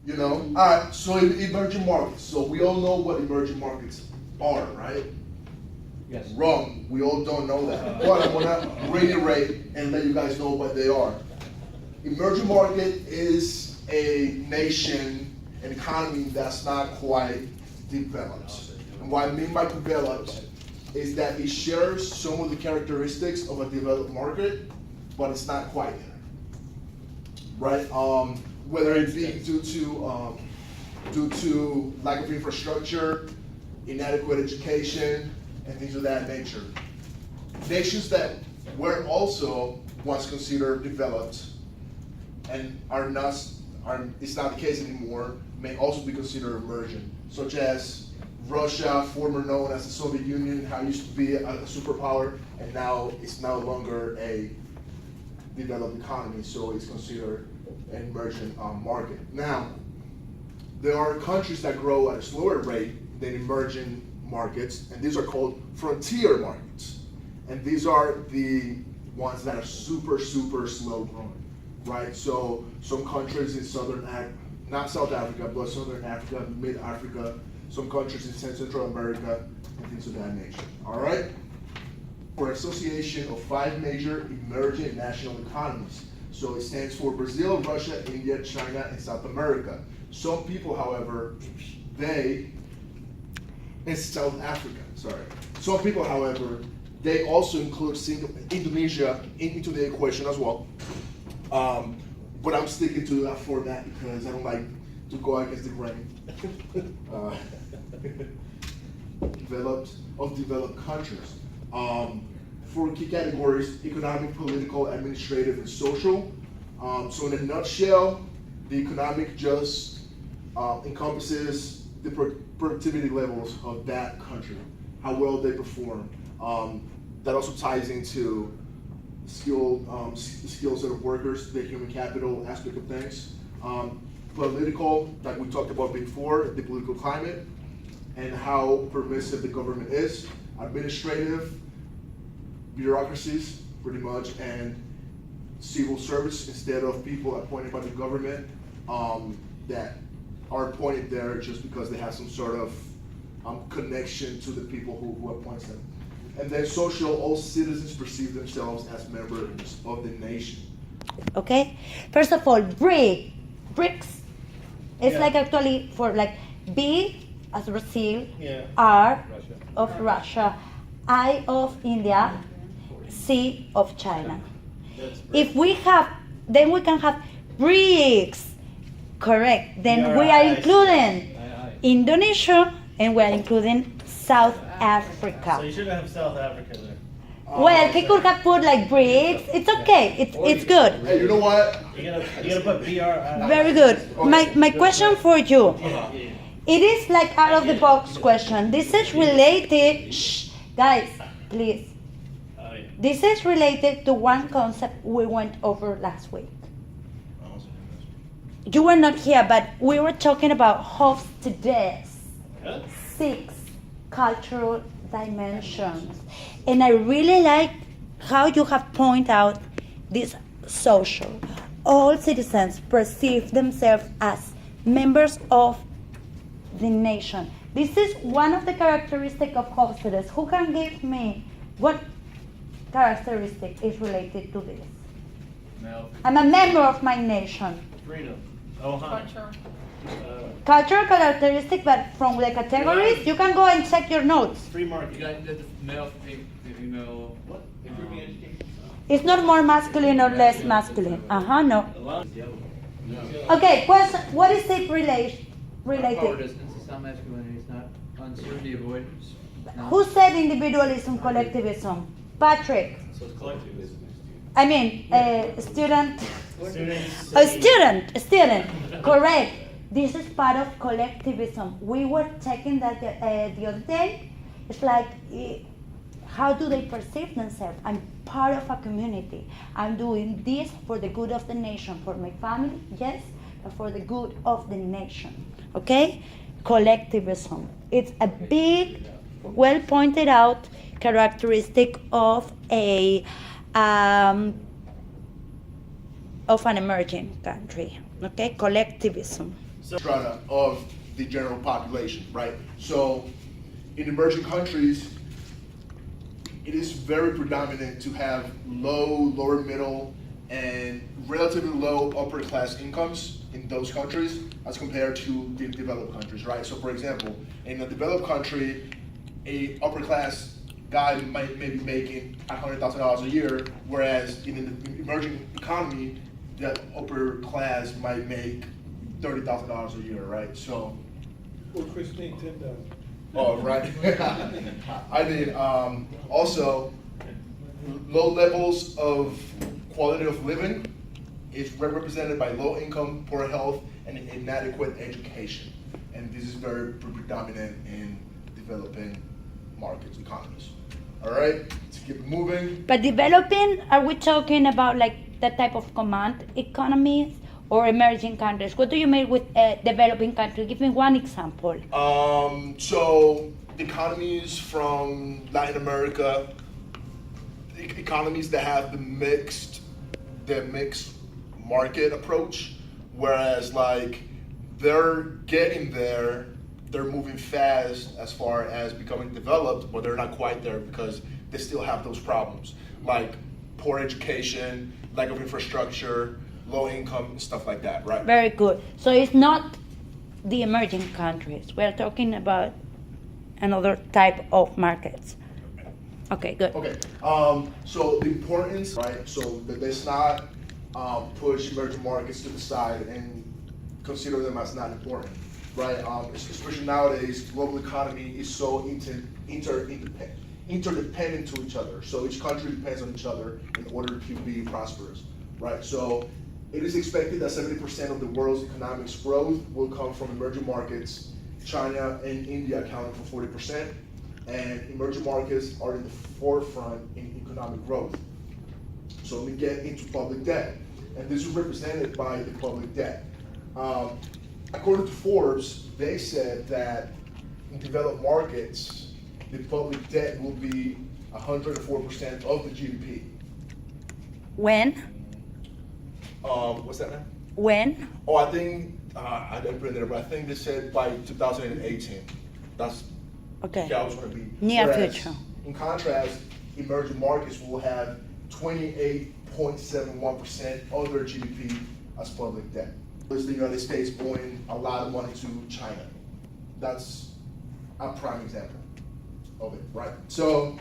You know? Alright, so emerging markets. So we all know what emerging markets are, right? Yes. Wrong. We all don't know that. But I want to reiterate and let you guys know what they are. Emerging market is a nation, an economy that's not quite developed. And what I mean by developed is that it shares some of the characteristics of a developed market, but it's not quite there. Right? Whether it be due to lack of infrastructure, inadequate education, and things of that nature. Nations that were also once considered developed and it's not the case anymore, may also be considered emerging, such as Russia, former known as the Soviet Union, how it used to be a superpower, and now it's no longer a developed economy, so it's considered an emerging market. Now, there are countries that grow at a slower rate than emerging markets, and these are called frontier markets. And these are the ones that are super, super slow growing, right? So some countries in not South Africa, but Southern Africa, Mid-Africa, some countries in Central America, and things of that nature, all right? For association of 5 major emerging national economies. So it stands for Brazil, Russia, India, China, and South America. Some people, however, in South Africa, sorry. Some people, however, they also include Indonesia into the equation as well. But I'm sticking to that format because I don't like to go against the grain. Developed countries. 4 key categories: economic, political, administrative, and social. So in a nutshell, the economic just encompasses the productivity levels of that country, how well they perform. That also ties into skills of workers, the human capital aspect of things. Political, like we talked about before, the political climate and how permissive the government is. Administrative, bureaucracies, pretty much, and civil service instead of people appointed by the government that are appointed there just because they have some sort of connection to the people who appoints them. And then social, all citizens perceive themselves as members of the nation. Okay, first of all, BRICS. It's like actually for like B as Brazil, R Russia. of Russia, I of India, C of China. If we have, then we can have BRICS. Correct. Then we are including Indonesia and we are including South Africa. So you shouldn't have South Africa there. Well, he could have put like BRICS. It's okay. It's good. Hey, you know what? You gotta put BR. Very good. My question for you. It is like out of the box question. This is related. Shh, guys, please. This is related to one concept we went over last week. You were not here, but we were talking about Hofstede's 6 cultural dimensions. And I really like how you have pointed out this social. All citizens perceive themselves as members of the nation. This is one of the characteristics of Hofstede's. Who can give me what characteristic is related to this? No. I'm a member of my nation. Freedom. Oh, huh. Cultural characteristic, but from the categories, you can go and check your notes. Free market. You got the male, female, what? Improving education. It's not more masculine or less masculine. No. No. Okay, question. What is it related? Power distance is not masculinity, it's not uncertainty avoidance. No. Who said individualism, collectivism? Patrick. So it's collectivism. I mean, student. Students. A student. Correct. This is part of collectivism. We were checking that the other day. It's like, how do they perceive themselves? I'm part of a community. I'm doing this for the good of the nation, for my family, yes, but for the good of the nation. Okay? Collectivism. It's a big, well pointed out characteristic of an emerging country. Okay? Collectivism. strata of the general population, right? So in emerging countries, it is very predominant to have lower middle, and relatively low upper class incomes in those countries as compared to the developed countries, right? So for example, in a developed country, a upper class guy might maybe making $100,000 a year, whereas in an emerging economy, the upper class might make $30,000 a year, right? So, Or Christine, 10,000. oh, right. I mean, also, low levels of quality of living is represented by low income, poor health, and inadequate education. And this is very predominant in developing markets, economies. All right, let's keep moving. But developing, are we talking about like that type of command economies or emerging countries? What do you mean with developing countries? Give me one example. So economies from Latin America, economies that have the mixed market approach, whereas like they're getting there, they're moving fast as far as becoming developed, but they're not quite there because they still have those problems, like poor education, lack of infrastructure, low income, stuff like that, right? Very good. So it's not the emerging countries. We're talking about another type of markets. Okay, good. Okay, so the importance, right? So that let's not push emerging markets to the side and consider them as not important, right? Especially nowadays, global economy is so interdependent to each other. So each country depends on each other in order to be prosperous, right? So it is expected that 70% of the world's economic growth will come from emerging markets, China and India accounting for 40%, and emerging markets are in the forefront in economic growth. So we get into public debt, and this is represented by the public debt. According to Forbes, they said that in developed markets, the public debt will be 104% of the GDP. When? What's that now? When? Oh, I think, I didn't put it there, but I think they said by 2018. That's Okay. how it's going to be. Near Whereas, future. in contrast, emerging markets will have 28.71% of their GDP as public debt. Is the United States owing a lot of money to China? That's a prime example of it, right? So,